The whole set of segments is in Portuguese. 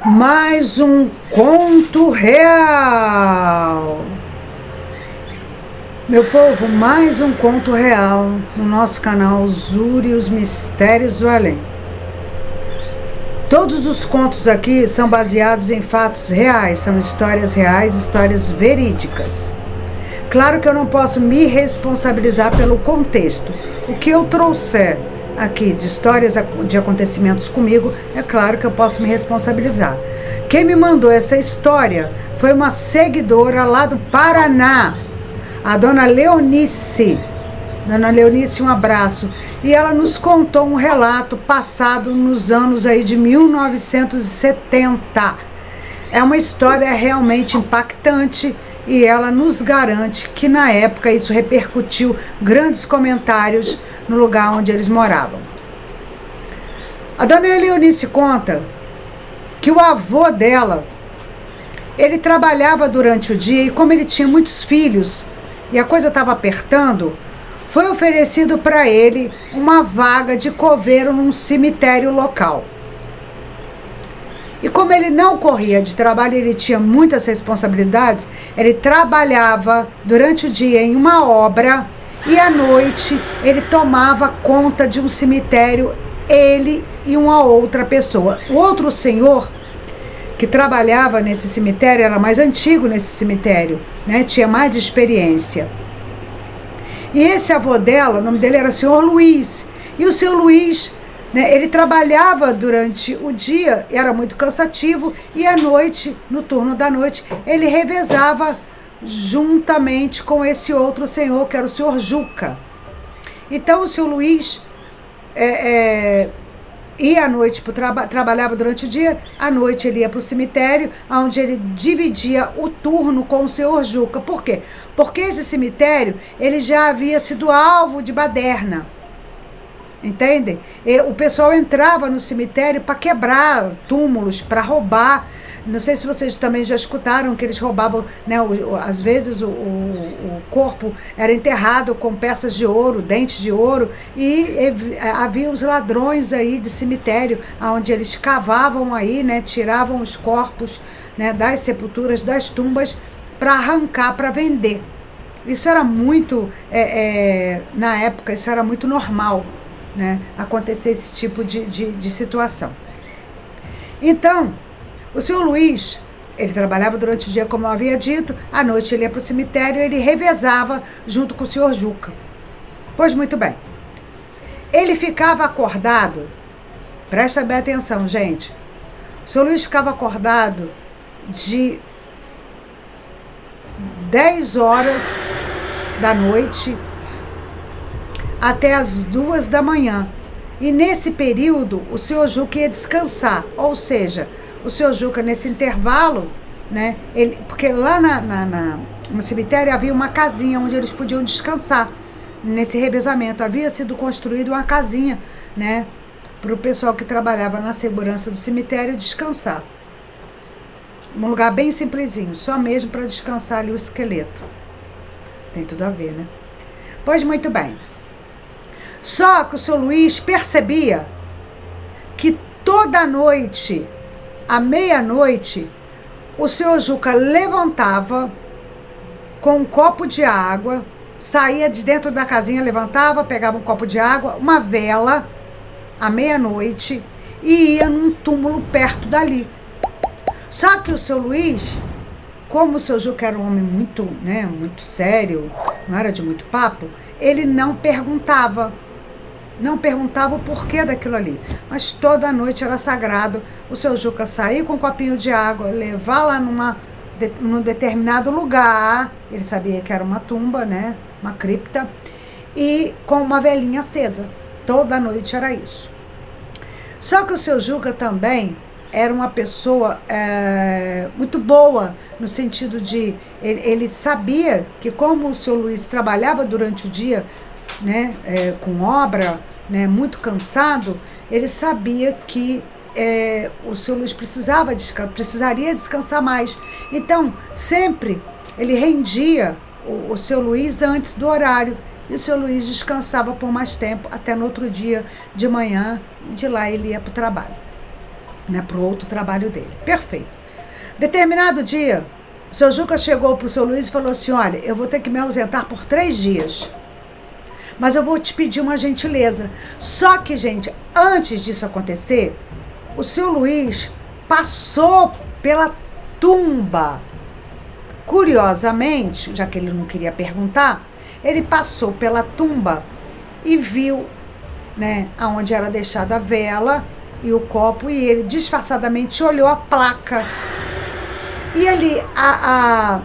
Mais um conto real. Meu povo, mais um conto real no nosso canal Zuri e os Mistérios do Além. Todos os contos aqui são baseados em fatos reais, são histórias reais, histórias verídicas. Claro que eu não posso me responsabilizar pelo contexto. O que eu trouxer aqui de histórias de acontecimentos comigo, é claro que eu posso me responsabilizar. Quem me mandou essa história foi uma seguidora lá do Paraná, a dona Leonice. Dona Leonice, um abraço. E ela nos contou um relato passado nos anos aí de 1970. É uma história realmente impactante e ela nos garante que na época isso repercutiu grandes comentários no lugar onde eles moravam. A dona Leonice conta que o avô dela, ele trabalhava durante o dia e como ele tinha muitos filhos e a coisa estava apertando, foi oferecido para ele uma vaga de coveiro num cemitério local. E como ele não corria de trabalho, ele tinha muitas responsabilidades, ele trabalhava durante o dia em uma obra e à noite ele tomava conta de um cemitério, ele e uma outra pessoa. O outro senhor que trabalhava nesse cemitério era mais antigo nesse cemitério, né? Tinha mais experiência. E esse avô dela, o nome dele era o senhor Luiz. E o senhor Luiz, né, ele trabalhava durante o dia, era muito cansativo, e à noite, no turno da noite, ele revezava juntamente com esse outro senhor, que era o senhor Juca. Então o senhor Luiz ia à noite, trabalhava durante o dia, à noite ele ia para o cemitério, onde ele dividia o turno com o senhor Juca. Por quê? Porque esse cemitério, ele já havia sido alvo de baderna. Entendem? O pessoal entrava no cemitério para quebrar túmulos, para roubar. Não sei se vocês também já escutaram que eles roubavam, né? Às vezes o corpo era enterrado com peças de ouro, dentes de ouro, e havia os ladrões aí de cemitério, onde eles cavavam aí, né? Tiravam os corpos, né? Das sepulturas, das tumbas, para arrancar, para vender. Isso era muito, na época, isso era muito normal, né? Acontecer esse tipo de situação. Então, o senhor Luiz, ele trabalhava durante o dia, como eu havia dito, à noite ele ia para o cemitério e ele revezava junto com o senhor Juca. Pois muito bem. Ele ficava acordado, presta bem atenção, gente. O senhor Luiz ficava acordado de 10 horas da noite até as 2 da manhã. E nesse período, o senhor Juca ia descansar, ou seja, o senhor Juca, nesse intervalo, né, porque lá no cemitério havia uma casinha onde eles podiam descansar. Nesse revezamento havia sido construída uma casinha, né, para o pessoal que trabalhava na segurança do cemitério descansar. Um lugar bem simplesinho, só mesmo para descansar ali o esqueleto. Tem tudo a ver, né? Pois muito bem. Só que o senhor Luiz percebia que toda noite, à meia-noite, o senhor Juca levantava com um copo de água, saía de dentro da casinha, levantava, pegava um copo de água, uma vela, à meia-noite, e ia num túmulo perto dali. Só que o seu Luiz, como o seu Juca era um homem muito, né, muito sério, não era de muito papo, ele não perguntava. Não perguntava o porquê daquilo ali. Mas toda noite era sagrado o seu Juca sair com um copinho de água, levar lá num determinado lugar, ele sabia que era uma tumba, né, uma cripta, e com uma velinha acesa. Toda noite era isso. Só que o seu Juca também era uma pessoa muito boa, no sentido de ele sabia que como o seu Luiz trabalhava durante o dia, né, com obra, né, muito cansado, ele sabia que o seu Luiz precisaria descansar mais. Então, sempre ele rendia o seu Luiz antes do horário. E o seu Luiz descansava por mais tempo, até no outro dia de manhã, e de lá ele ia para o trabalho. né, para o outro trabalho dele. Perfeito. Determinado dia, o seu Juca chegou para o seu Luiz e falou assim: olha, eu vou ter que me ausentar por 3 dias. Mas eu vou te pedir uma gentileza. Só que, gente, antes disso acontecer, o seu Luiz passou pela tumba. Curiosamente, já que ele não queria perguntar, ele passou pela tumba e viu, né, aonde era deixada a vela e o copo, e ele disfarçadamente olhou a placa. E ali, a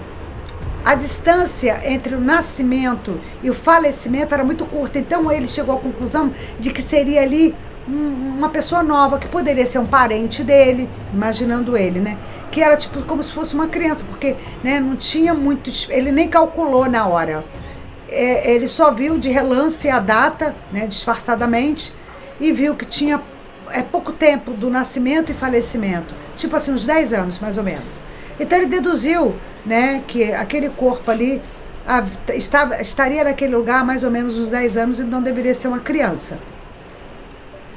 distância entre o nascimento e o falecimento era muito curta, então ele chegou à conclusão de que seria ali uma pessoa nova, que poderia ser um parente dele, imaginando ele, né? Que era tipo como se fosse uma criança, porque, né, não tinha muito, ele nem calculou na hora. Ele só viu de relance a data, né, disfarçadamente, e viu que tinha pouco tempo do nascimento e falecimento, tipo assim, uns 10 anos, mais ou menos. Então ele deduziu, né, que aquele corpo ali estaria naquele lugar há mais ou menos uns 10 anos, então deveria ser uma criança.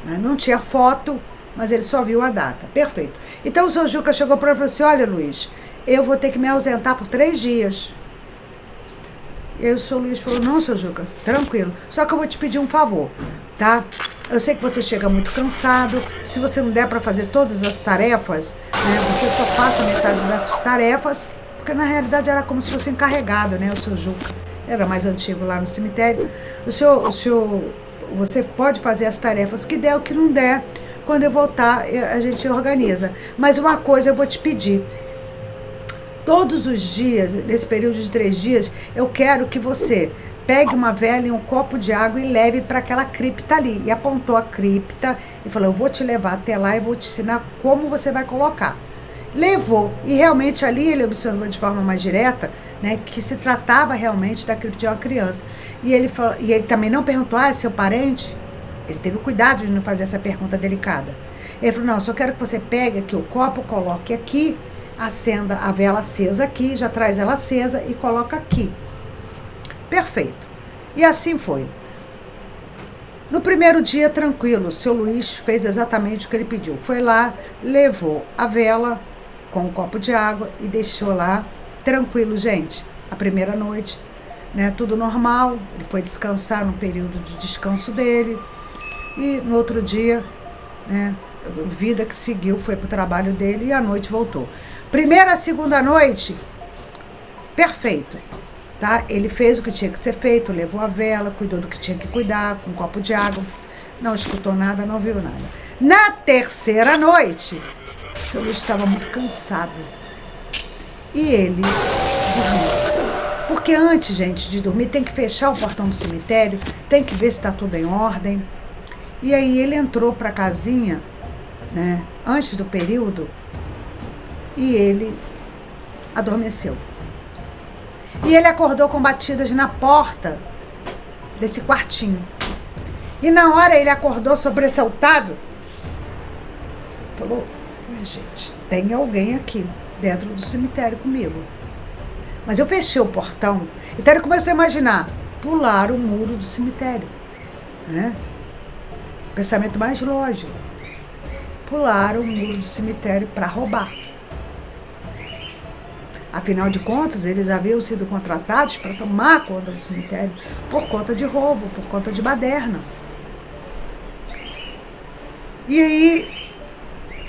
Não tinha foto, mas ele só viu a data. Perfeito. Então o seu Juca chegou para ele e falou assim: olha, Luiz, eu vou ter que me ausentar por 3 dias. E aí o seu Luiz falou: não, seu Juca, tranquilo, só que eu vou te pedir um favor, tá? Eu sei que você chega muito cansado, se você não der para fazer todas as tarefas, né, você só faça metade das tarefas, porque na realidade era como se fosse encarregado, né, o seu Juca era mais antigo lá no cemitério. Você pode fazer as tarefas que der, o que não der, quando eu voltar a gente organiza. Mas uma coisa eu vou te pedir: todos os dias, nesse período de 3 dias, eu quero que você pegue uma vela e um copo de água e leve para aquela cripta ali. E apontou a cripta e falou: eu vou te levar até lá e vou te ensinar como você vai colocar. Levou, e realmente ali ele observou de forma mais direta, né, que se tratava realmente da cripta de uma criança. E ele também não perguntou: é seu parente? Ele teve cuidado de não fazer essa pergunta delicada. Ele falou: não, só quero que você pegue aqui o copo, coloque aqui, acenda a vela acesa aqui, já traz ela acesa e coloca aqui. Perfeito. E assim foi. No primeiro dia, tranquilo, o seu Luiz fez exatamente o que ele pediu. Foi lá, levou a vela com um copo de água e deixou lá, tranquilo, gente. A primeira noite, né, tudo normal. Ele foi descansar no período de descanso dele. E no outro dia, né, vida que seguiu, foi pro trabalho dele e à noite voltou. Primeira, segunda noite, perfeito. Tá? Ele fez o que tinha que ser feito, levou a vela, cuidou do que tinha que cuidar, com um copo de água. Não escutou nada, não viu nada. Na terceira noite, o seu Luiz estava muito cansado. E ele dormiu. Porque antes, gente, de dormir, tem que fechar o portão do cemitério, tem que ver se está tudo em ordem. E aí ele entrou para a casinha, né, antes do período, e ele adormeceu. E ele acordou com batidas na porta desse quartinho. E na hora ele acordou sobressaltado. Falou: gente, tem alguém aqui dentro do cemitério comigo. Mas eu fechei o portão. Então ele começou a imaginar: pular o muro do cemitério, né? Pensamento mais lógico: pular o muro do cemitério para roubar. Afinal de contas, eles haviam sido contratados para tomar conta do cemitério por conta de roubo, por conta de baderna. E aí,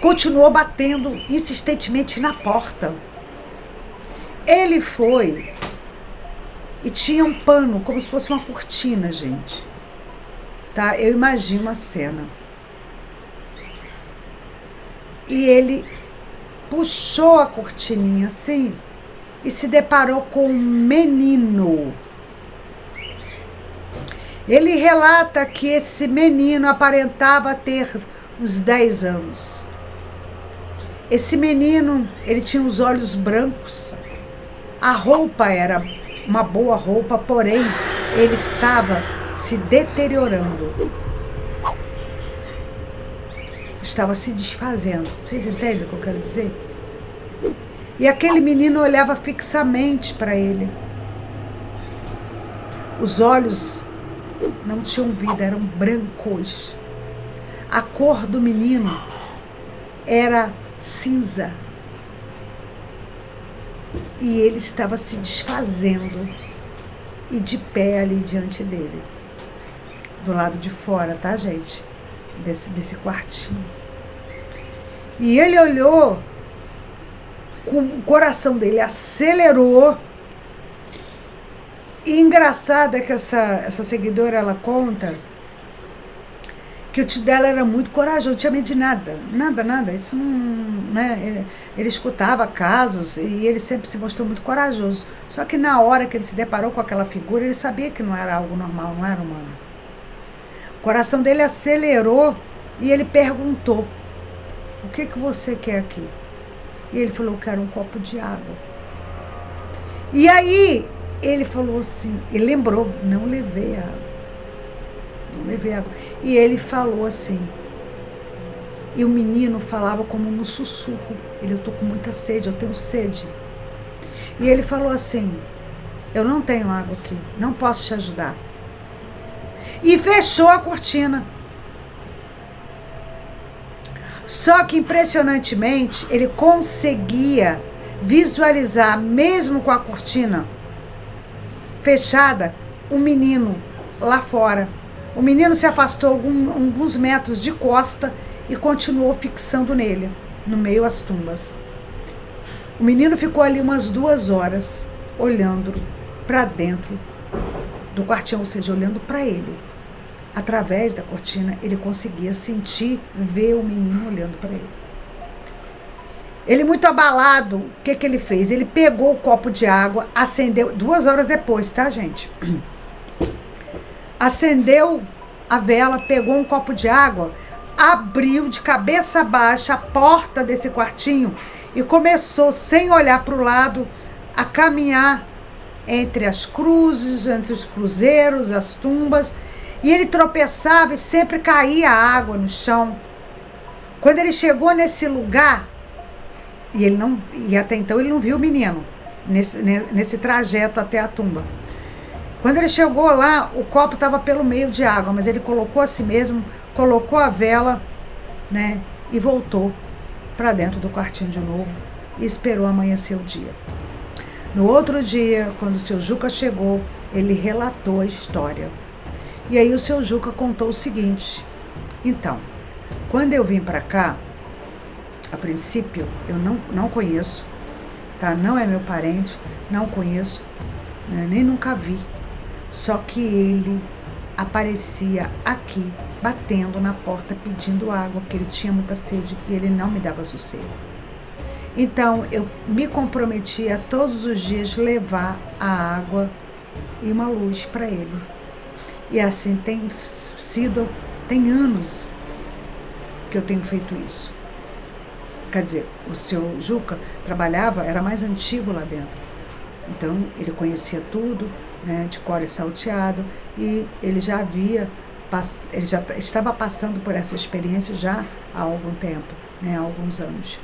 continuou batendo insistentemente na porta. Ele foi e tinha um pano, como se fosse uma cortina, gente. Tá? Eu imagino a cena. E ele puxou a cortininha assim e se deparou com um menino. Ele relata que esse menino aparentava ter uns 10 anos. Esse menino, ele tinha os olhos brancos. A roupa era uma boa roupa, porém, ele estava se deteriorando. Estava se desfazendo. Vocês entendem o que eu quero dizer? E aquele menino olhava fixamente para ele. Os olhos não tinham vida, eram brancos. A cor do menino era cinza. E ele estava se desfazendo e de pé ali diante dele. Do lado de fora, tá, gente? Desse quartinho. E ele olhou, o coração dele acelerou. E engraçado é que essa seguidora, ela conta que o tio dela era muito corajoso, não tinha medo de nada, nada, isso não, né, ele escutava casos e ele sempre se mostrou muito corajoso, só que na hora que ele se deparou com aquela figura, ele sabia que não era algo normal, não era humano. O coração dele acelerou e ele perguntou: o que você quer aqui? E ele falou: eu quero um copo de água. E aí ele falou assim, ele lembrou: não levei água. E ele falou assim, e o menino falava como um sussurro: eu tô com muita sede, eu tenho sede. E ele falou assim: eu não tenho água aqui, não posso te ajudar. E fechou a cortina. Só que impressionantemente ele conseguia visualizar, mesmo com a cortina fechada, o menino lá fora. O menino se afastou alguns metros de costa e continuou fixando nele, no meio às tumbas. O menino ficou ali umas 2 horas, olhando para dentro do quartinho, ou seja, olhando para ele. Através da cortina, ele conseguia sentir, ver o menino olhando para ele. Ele, muito abalado, o que ele fez? Ele pegou o copo de água, acendeu, 2 horas depois, tá, gente? Acendeu a vela, pegou um copo de água, abriu de cabeça baixa a porta desse quartinho e começou, sem olhar para o lado, a caminhar entre as cruzes, entre os cruzeiros, as tumbas, e ele tropeçava e sempre caía água no chão. Quando ele chegou nesse lugar, e até então ele não viu o menino nesse trajeto até a tumba. Quando ele chegou lá, o copo estava pelo meio de água, mas ele colocou a si mesmo, colocou a vela, né, e voltou para dentro do quartinho de novo e esperou amanhecer o dia. No outro dia, quando o seu Juca chegou, ele relatou a história. E aí o seu Juca contou o seguinte: então, quando eu vim para cá, a princípio eu não conheço, tá? Não é meu parente, não conheço, né? Nem nunca vi. Só que ele aparecia aqui, batendo na porta, pedindo água, porque ele tinha muita sede e ele não me dava sossego. Então, eu me comprometi a todos os dias levar a água e uma luz para ele. E assim tem anos que eu tenho feito isso. Quer dizer, o seu Juca trabalhava, era mais antigo lá dentro. Então, ele conhecia tudo, né, de cor e salteado, e ele já estava passando por essa experiência já há algum tempo, né, há alguns anos.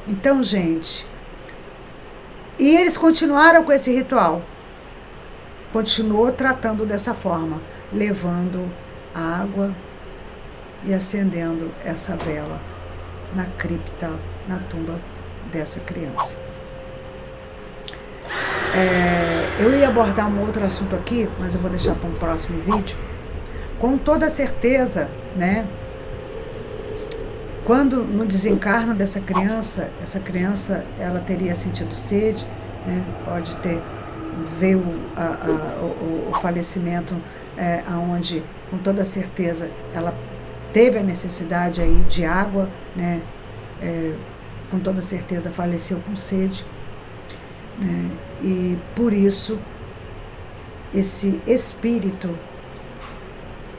Então, gente, e eles continuaram com esse ritual, continuou tratando dessa forma, levando água e acendendo essa vela na cripta, na tumba dessa criança. Eu ia abordar um outro assunto aqui, mas eu vou deixar para um próximo vídeo. Com toda certeza, né? Quando no desencarno dessa criança, essa criança ela teria sentido sede, né? Pode ter veio o falecimento, aonde com toda certeza ela teve a necessidade aí de água, né? Com toda certeza faleceu com sede, né? E por isso esse espírito,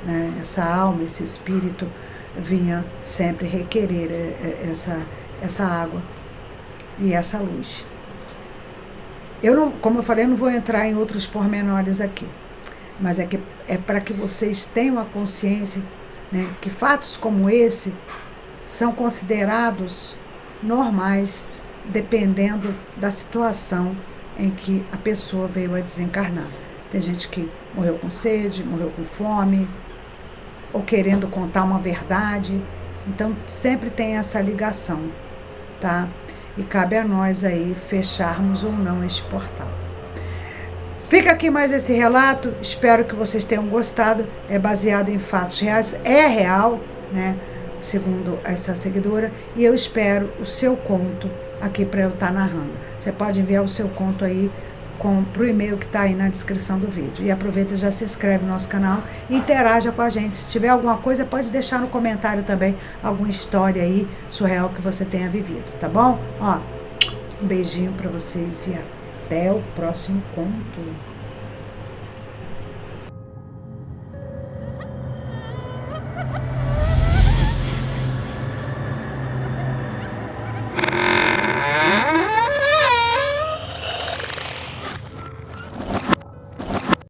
né? Essa alma, esse espírito vinha sempre requerer essa água e essa luz. Como eu falei, eu não vou entrar em outros pormenores aqui, mas é para que vocês tenham a consciência, né, que fatos como esse são considerados normais, dependendo da situação em que a pessoa veio a desencarnar. Tem gente que morreu com sede, morreu com fome, ou querendo contar uma verdade, Então, sempre tem essa ligação, tá? E cabe a nós aí fecharmos ou não este portal. Fica aqui mais esse relato, espero que vocês tenham gostado, é baseado em fatos reais, é real, né, segundo essa seguidora, e eu espero o seu conto aqui para eu estar narrando. Você pode enviar o seu conto aí para o e-mail que está aí na descrição do vídeo. E aproveita e já se inscreve no nosso canal e interaja com a gente. Se tiver alguma coisa, pode deixar no comentário também alguma história aí surreal que você tenha vivido, tá bom? Ó, um beijinho para vocês e até o próximo conto.